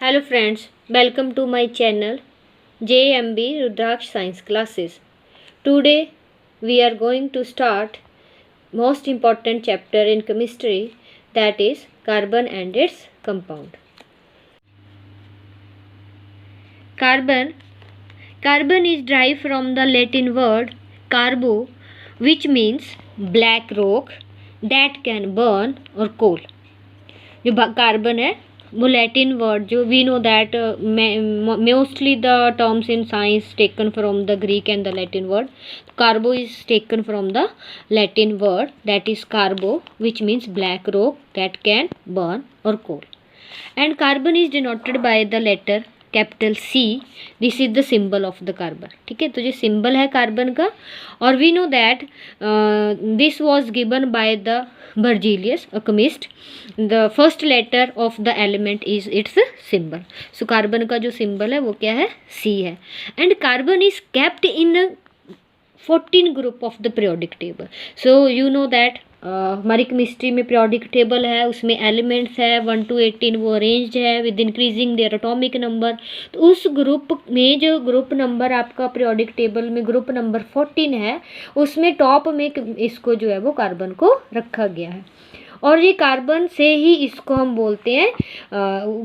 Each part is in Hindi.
Hello friends, welcome to my channel JMB Rudraksh Science Classes. Today we are going to start most important chapter in chemistry, that is carbon and its compound. Carbon is derived from the Latin word carbo, which means black rock that can burn or coal. जो कार्बन है वो लैटिन वर्ड जो we know that mostly the terms in science taken from the Greek and the Latin word. Carbo is taken from the Latin word that is carbo which means black rock that can burn or coal. And carbon is denoted by the letter capital C. This is the symbol of the carbon. ठीक है, तो ये सिंबल है कार्बन का. और we know that this was given by the Berzelius, a chemist. The first letter of the element is its symbol. So carbon का जो सिंबल है वो क्या है? C है. And carbon is kept in 14 group of the periodic table. So you know that हमारी केमिस्ट्री में पीरियोडिक टेबल है, उसमें एलिमेंट्स है 1 to 18 वो अरेंज्ड है with increasing their atomic number. तो उस ग्रुप में जो ग्रुप नंबर आपका पीरियोडिक टेबल में ग्रुप नंबर 14 है, उसमें टॉप में इसको जो है वो कार्बन को रखा गया है. और ये कार्बन से ही इसको हम बोलते हैं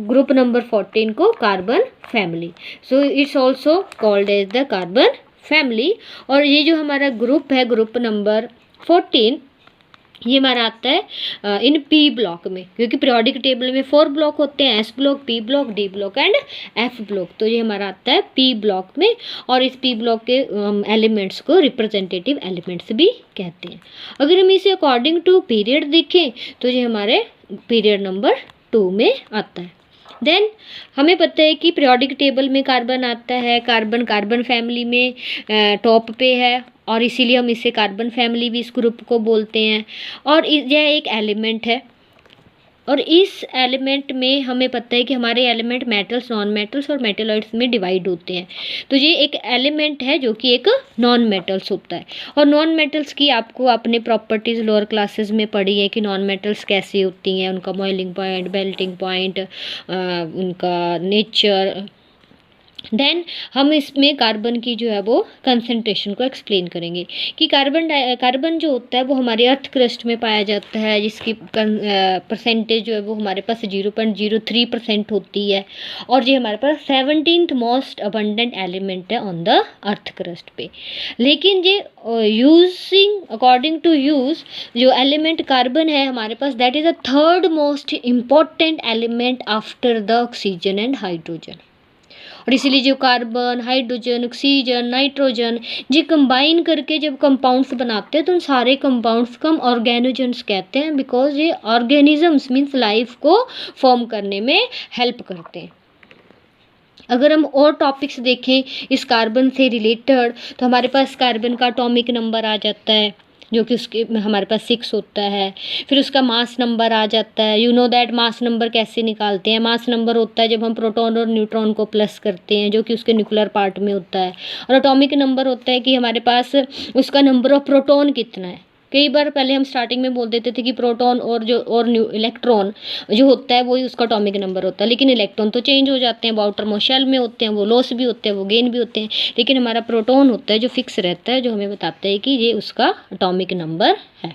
ग्रुप नंबर 14 को carbon family. So it's also called as the carbon family. और ये जो हमारा ग्रुप है ग्रुप नंबर 14 ये हमारा आता है इन पी ब्लॉक में, क्योंकि पीरियोडिक टेबल में 4 ब्लॉक होते हैं, S block, P block, D block and F block. तो ये हमारा आता है पी ब्लॉक में. और इस पी ब्लॉक के एलिमेंट्स को रिप्रेजेंटेटिव एलिमेंट्स भी कहते हैं. अगर हम इसे अकॉर्डिंग टू पीरियड देखें तो ये हमारे पीरियड नंबर 2 में आता है. देन हमें पता है कि पीरियोडिक टेबल में कार्बन आता है, कार्बन फैमिली में टॉप पे है और इसीलिए हम इसे कार्बन फैमिली भी इस ग्रुप को बोलते हैं. और यह एक एलिमेंट है और इस एलिमेंट में हमें पता है कि हमारे एलिमेंट मेटल्स, नॉन मेटल्स और मेटेलॉइड्स में डिवाइड होते हैं. तो ये एक एलिमेंट है जो कि एक नॉन मेटल्स होता है. और नॉन मेटल्स की आपको अपने प्रॉपर्टीज़ लोअर क्लासेस में पढ़ी है कि नॉन मेटल्स कैसी होती हैं, उनका बॉइलिंग पॉइंट, मेल्टिंग पॉइंट, उनका नेचर. देन हम इसमें कार्बन की जो है वो कंसंट्रेशन को एक्सप्लेन करेंगे कि कार्बन जो होता है वो हमारे अर्थ क्रस्ट में पाया जाता है, जिसकी परसेंटेज जो है वो हमारे पास 0.03% होती है. और ये हमारे पास 17th मोस्ट अबंडेंट एलिमेंट है ऑन द अर्थ क्रस्ट पे. लेकिन ये यूजिंग अकॉर्डिंग टू यूज़ जो एलिमेंट कार्बन है हमारे पास, that is a third most important element after the oxygen and hydrogen. और इसीलिए जो कार्बन, हाइड्रोजन, ऑक्सीजन, नाइट्रोजन ये कंबाइन करके जब कंपाउंड्स बनाते हैं तो उन सारे कंपाउंड्स को हम ऑर्गेनोजन्स कहते हैं, बिकॉज ये ऑर्गेनिजम्स मीन्स लाइफ को फॉर्म करने में हेल्प करते हैं. अगर हम और टॉपिक्स देखें इस कार्बन से रिलेटेड तो हमारे पास कार्बन का एटॉमिक नंबर आ जाता है जो कि उसके हमारे पास 6 होता है. फिर उसका मास नंबर आ जाता है. You know that mass number कैसे निकालते हैं? मास नंबर होता है जब हम प्रोटॉन और न्यूट्रॉन को प्लस करते हैं जो कि उसके न्यूक्लियर पार्ट में होता है. और एटॉमिक नंबर होता है कि हमारे पास उसका नंबर ऑफ प्रोटॉन कितना है. कई बार पहले हम स्टार्टिंग में बोल देते थे कि प्रोटॉन और इलेक्ट्रॉन जो होता है वही उसका एटॉमिक नंबर होता है, लेकिन इलेक्ट्रॉन तो चेंज हो जाते हैं, वो आउटर मोस्ट शेल में होते हैं, वो लॉस भी होते हैं, वो गेन भी होते हैं. लेकिन हमारा प्रोटॉन होता है जो फिक्स रहता है, जो हमें बताता है कि ये उसका एटॉमिक नंबर है.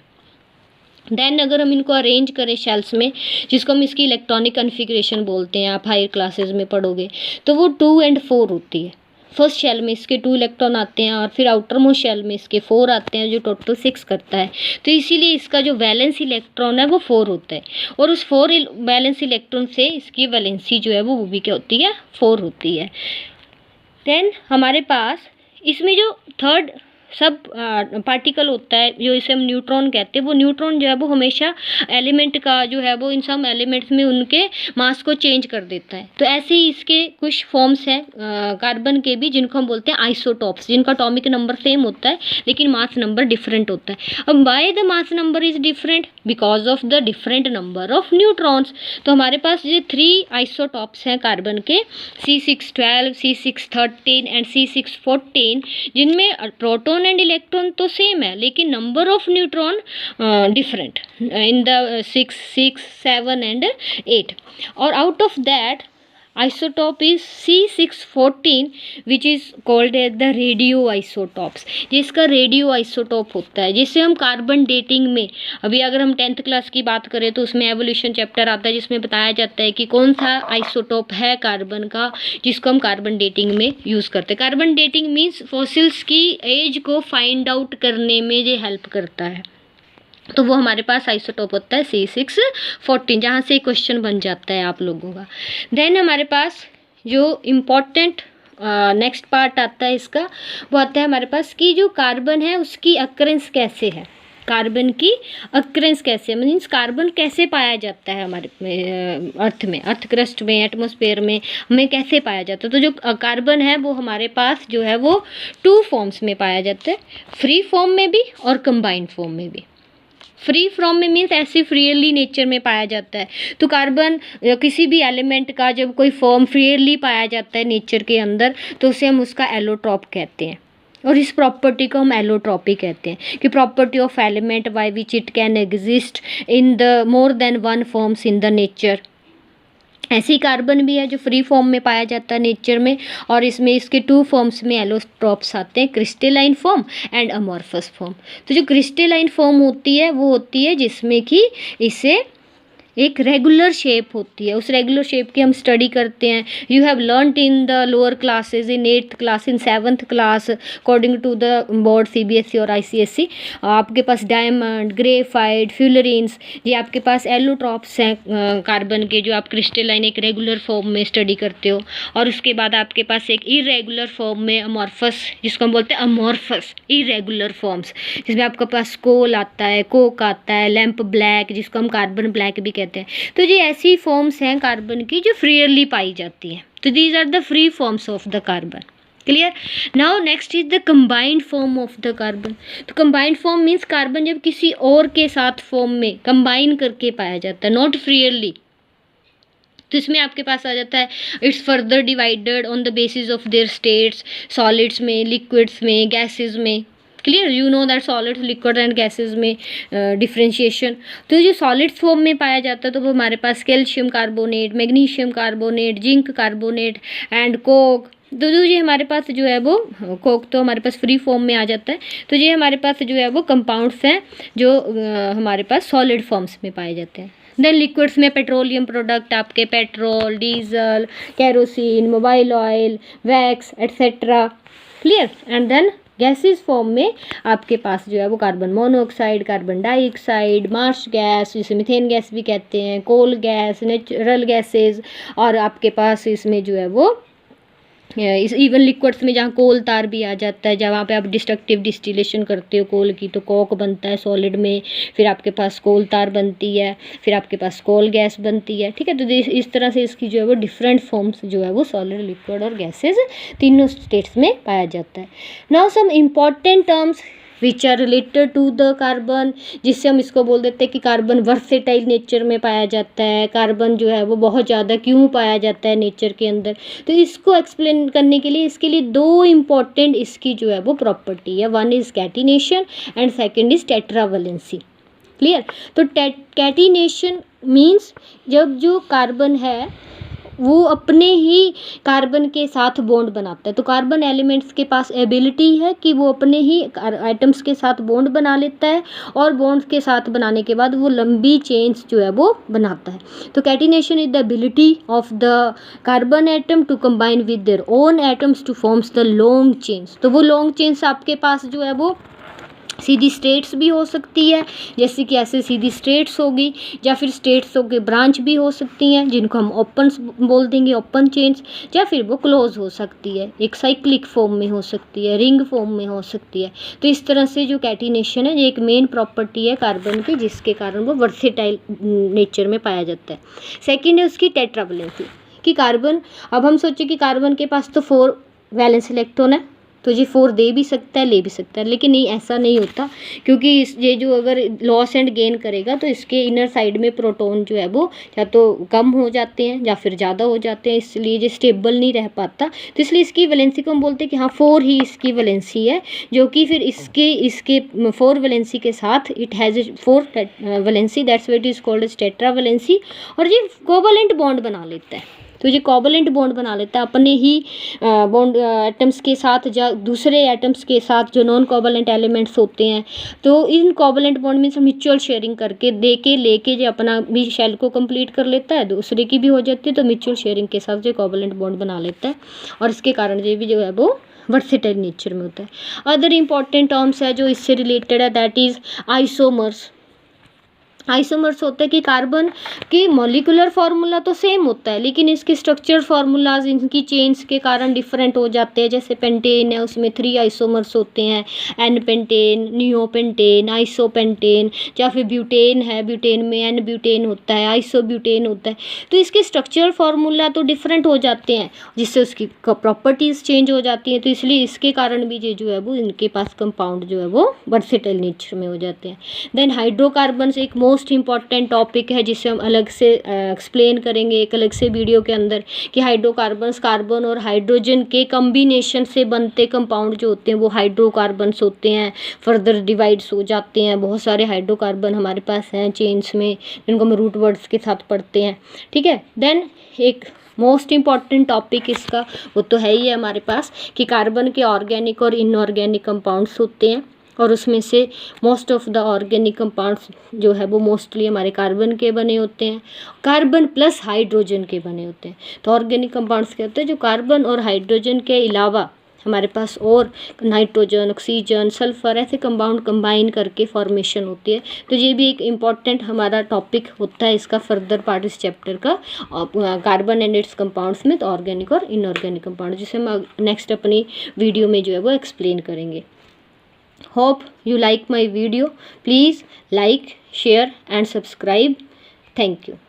देन अगर हम इनको अरेंज करें शेल्स में, जिसको हम इसकी इलेक्ट्रॉनिक कन्फिग्रेशन बोलते हैं, आप हायर क्लासेस में पढ़ोगे, तो वो 2 and 4 होती है. फर्स्ट शेल में इसके 2 इलेक्ट्रॉन आते हैं और फिर आउटर मोस्ट शेल में इसके 4 आते हैं, जो टोटल 6 करता है. तो इसीलिए इसका जो वैलेंस इलेक्ट्रॉन है वो 4 होता है. और उस 4 वैलेंस इलेक्ट्रॉन से इसकी वैलेंसी जो है वो भी क्या होती है? 4 होती है. देन हमारे पास इसमें जो थर्ड सब पार्टिकल होता है जो इसे हम न्यूट्रॉन कहते हैं, वो न्यूट्रॉन जो है वो हमेशा एलिमेंट का जो है वो इन सब एलिमेंट्स में उनके मास को चेंज कर देता है. तो ऐसे ही इसके कुछ फॉर्म्स हैं कार्बन के भी जिनको हम बोलते हैं आइसोटॉप्स, जिनका एटॉमिक नंबर सेम होता है लेकिन मास नंबर डिफरेंट होता है. अब why the mass number is different? Because of the different number of neutrons. तो हमारे पास ये 3 आइसोटॉप्स हैं कार्बन के, C612, C613 एंड C614, जिनमें प्रोटॉन एंड इलेक्ट्रॉन तो सेम है लेकिन number of neutron different in the 6, 6, 7 and 8. और out of that isotope is C614 which is called as the radio isotopes, जिसका रेडियो आइसोटॉप होता है, जिससे हम कार्बन डेटिंग में, अभी अगर हम 10th क्लास की बात करें तो उसमें एवोल्यूशन चैप्टर आता है जिसमें बताया जाता है कि कौन सा आइसोटॉप है कार्बन का जिसको हम कार्बन डेटिंग में यूज़ करते हैं। कार्बन डेटिंग मीन्स फॉसिल्स की एज को फाइंड आउट करने में ये हेल्प करता है, तो वो हमारे पास आइसोटॉप होता है C614, जहाँ से क्वेश्चन बन जाता है आप लोगों का। देन हमारे पास जो इम्पोर्टेंट नेक्स्ट पार्ट आता है इसका, वो आता है हमारे पास कि जो कार्बन है उसकी अक्रेंस कैसे है, कार्बन की अक्रेंस कैसे, मीन्स कार्बन कैसे पाया जाता है हमारे अर्थ में, अर्थ क्रस्ट में, एटमॉस्फेयर में हमें कैसे पाया जाता है। तो जो कार्बन है वो हमारे पास जो है वो 2 फॉर्म्स में पाया जाता है, फ्री फॉर्म में भी और कंबाइंड फॉर्म में भी। फ्री फ्रॉम में मीन्स ऐसे फ्रीली नेचर में पाया जाता है, तो कार्बन किसी भी एलिमेंट का जब कोई फॉर्म फ्रीली पाया जाता है नेचर के अंदर तो उसे हम उसका एलोट्रॉप कहते हैं, और इस प्रॉपर्टी को हम एलोट्रॉपी कहते हैं कि property of element by which it can exist in the more than one forms in the nature. ऐसी कार्बन भी है जो फ्री फॉर्म में पाया जाता है नेचर में, और इसमें इसके 2 फॉर्म्स में एलोट्रॉप्स आते हैं, crystalline form and amorphous form. तो जो क्रिस्टलाइन फॉर्म होती है वो होती है जिसमें कि इसे एक रेगुलर शेप होती है, उस रेगुलर शेप की हम स्टडी करते हैं। You have learned in the lower classes, in 8th class, in 7th class, according to the board CBSE और ICSE। आपके पास डायमंड, ग्रेफाइट, फ्यूलरिन्स, ये आपके पास एलोट्रॉप्स हैं कार्बन के, जो आप क्रिस्टलाइन एक रेगुलर फॉर्म में स्टडी करते हो। और उसके बाद आपके पास एक इरेगुलर फॉर्म में अमॉर्फस, जिसको हम बोलते हैं अमॉर्फस इरेगुलर फॉर्म्स, जिसमें आपके पास कोल आता है, कोक आता है, लैंप ब्लैक जिसको हम कार्बन ब्लैक भी कहते हैं। तो ये ऐसी फॉर्म्स हैं कार्बन की जो फ्रीली पाई जाती हैं। तो these are the free forms of the carbon. Clear. Now next is the combined form of the carbon. तो कंबाइंड फॉर्म मीन्स कार्बन जब किसी और के साथ फॉर्म में कंबाइन करके पाया जाता है, नॉट फ्रीली। तो इसमें आपके पास आ जाता है it's further divided on the basis of their states, solids में, लिक्विड्स में, गैसेज में। Clear, you know that solids, liquid and gases में डिफ्रेंशिएशन। तो जो सॉलिड्स फॉर्म में पाया जाता है तो वो हमारे पास calcium carbonate, magnesium carbonate, zinc carbonate and coke. तो जो ये हमारे पास जो है वो कोक तो हमारे पास फ्री फॉर्म में आ जाता है। तो ये हमारे पास जो है वो कंपाउंड्स हैं जो हमारे पास सॉलिड फॉर्म्स में पाए जाते हैं। देन लिक्विड्स में पेट्रोलियम प्रोडक्ट, आपके petrol, diesel, kerosene, mobile oil, wax etcetera. Clear. And then gases form में आपके पास जो है वो carbon monoxide, carbon dioxide, Marsh gas जिसे मीथेन गैस भी कहते हैं, कोल गैस, नेचुरल गैसेस, और आपके पास इसमें जो है वो इस इवन लिक्विड्स में जहाँ कोल तार भी आ जाता है, जहाँ पे आप डिस्ट्रक्टिव डिस्टिलेशन करते हो कोल की तो कोक बनता है सॉलिड में, फिर आपके पास कोल तार बनती है, फिर आपके पास कोल गैस बनती है। ठीक है, तो इस तरह से इसकी जो है वो डिफरेंट फॉर्म्स जो है वो सॉलिड, लिक्विड और गैसेज तीनों स्टेट्स में पाया जाता है। Now some important terms which are related to the carbon, जिससे हम इसको बोल देते हैं कि कार्बन वर्सेटाइल नेचर में पाया जाता है। कार्बन जो है वो बहुत ज़्यादा क्यों पाया जाता है नेचर के अंदर, तो इसको एक्सप्लेन करने के लिए इसके लिए 2 इम्पॉर्टेंट इसकी जो है वो प्रॉपर्टी है। One is catenation and second is tetravalency. Clear. तो कैटिनेशन मीन्स जब जो कार्बन है वो अपने ही कार्बन के साथ बॉन्ड बनाता है। तो कार्बन एलिमेंट्स के पास एबिलिटी है कि वो अपने ही आइटम्स के साथ बॉन्ड बना लेता है, और बॉन्ड्स के साथ बनाने के बाद वो लंबी चेन्स जो है वो बनाता है। तो catenation is the ability of the carbon atom to combine with their own atoms to forms the long chains. तो वो लॉन्ग चेन्स आपके पास जो है वो सीधी स्टेट्स भी हो सकती है, जैसे कि ऐसे सीधी स्टेट्स होगी, या फिर स्टेट्स होके ब्रांच भी हो सकती हैं जिनको हम ओपन बोल देंगे, ओपन चेन्स, या फिर वो क्लोज हो सकती है, एक साइक्लिक फॉर्म में हो सकती है, रिंग फॉर्म में हो सकती है। तो इस तरह से जो कैटिनेशन है ये एक मेन प्रॉपर्टी है कार्बन की, जिसके कारण वो वर्सेटाइल नेचर में पाया जाता है। सेकेंड है उसकी टेट्रावलेंसी, कि कार्बन, अब हम सोचें कि कार्बन के पास तो 4 वैलेंस इलेक्ट्रॉन है, तो ये 4 दे भी सकता है, ले भी सकता है, लेकिन नहीं, ऐसा नहीं होता, क्योंकि ये जो अगर लॉस एंड गेन करेगा तो इसके इनर साइड में प्रोटॉन जो है वो या तो कम हो जाते हैं या फिर ज़्यादा हो जाते हैं, इसलिए ये स्टेबल नहीं रह पाता। तो इसलिए इसकी वैलेंसी को हम बोलते हैं कि हाँ 4 ही इसकी वैलेंसी है, जो कि फिर इसके 4 वैलेंसी के साथ it has 4 valency, that's what is called as tetravalency, और ये कोवैलेंट बॉन्ड बना लेता है। तो ये कोवलेंट बॉन्ड बना लेता है अपने ही बॉन्ड एटम्स के साथ या दूसरे एटम्स के साथ जो नॉन कोवलेंट एलिमेंट्स होते हैं। तो इन कोवलेंट बॉन्ड में से म्यूचुअल शेयरिंग करके दे के लेके जो अपना भी शेल को कंप्लीट कर लेता है, दूसरे की भी हो जाती है, तो म्यूचुअल शेयरिंग के साथ जो कोवलेंट बॉन्ड बना लेता है और इसके कारण ये भी जो है वो वर्सेटाइल नेचर में होता है। अदर इंपॉर्टेंट टर्म्स है जो इससे रिलेटेड है, दैट इज़ आइसोमर्स। आइसोमर्स होता है कि कार्बन की मॉलिक्यूलर फार्मूला तो सेम होता है लेकिन इसके स्ट्रक्चर फार्मूलाज इनकी चेंज के कारण डिफरेंट हो जाते हैं। जैसे पेंटेन है, उसमें 3 आइसोमर्स होते हैं, एन पेंटेन, नियोपेंटेन, आइसोपेंटेन। या फिर ब्यूटेन है, ब्यूटेन में एन ब्यूटेन होता है, आइसोब्यूटेन होता है। तो इसके स्ट्रक्चरल फार्मूला तो डिफरेंट हो जाते हैं जिससे उसकी प्रॉपर्टीज़ चेंज हो जाती हैं। तो इसलिए इसके कारण भी ये जो है वो इनके पास कंपाउंड जो है वो वर्सेटाइल नेचर में हो जाते हैं। देन हाइड्रोकार्बन्स एक मोस्ट इंपॉर्टेंट टॉपिक है जिसे हम अलग से एक्सप्लेन करेंगे एक अलग से वीडियो के अंदर, कि हाइड्रोकार्बन्स कार्बन और हाइड्रोजन के कम्बिनेशन से बनते कंपाउंड जो होते हैं वो हाइड्रोकार्बन्स होते हैं। फर्दर डिवाइड्स हो जाते हैं, बहुत सारे हाइड्रोकार्बन हमारे पास हैं चेन्स में जिनको हम रूट वर्ड्स के साथ पढ़ते हैं, ठीक है। देन एक मोस्ट इंपॉर्टेंट टॉपिक इसका वो तो है ही है हमारे पास कि कार्बन के ऑर्गेनिक और इनऑर्गेनिक कंपाउंड्स होते हैं और उसमें से most of the organic compounds जो है वो मोस्टली हमारे कार्बन के बने होते हैं, कार्बन प्लस हाइड्रोजन के बने होते हैं। तो ऑर्गेनिक कंपाउंड्स क्या होते हैं, जो कार्बन और हाइड्रोजन के अलावा हमारे पास और नाइट्रोजन, ऑक्सीजन, सल्फर ऐसे कंपाउंड कंबाइन करके फॉर्मेशन होती है। तो ये भी एक इम्पॉर्टेंट हमारा टॉपिक होता है इसका फर्दर पार्ट इस चैप्टर का, कार्बन एंड इट्स कंपाउंड्स में, तो ऑर्गेनिक और इनऑर्गेनिक कंपाउंड, जिसे हम नेक्स्ट अपनी वीडियो में जो है वो एक्सप्लेन करेंगे। Hope you like my video. Please like, share and subscribe. Thank you.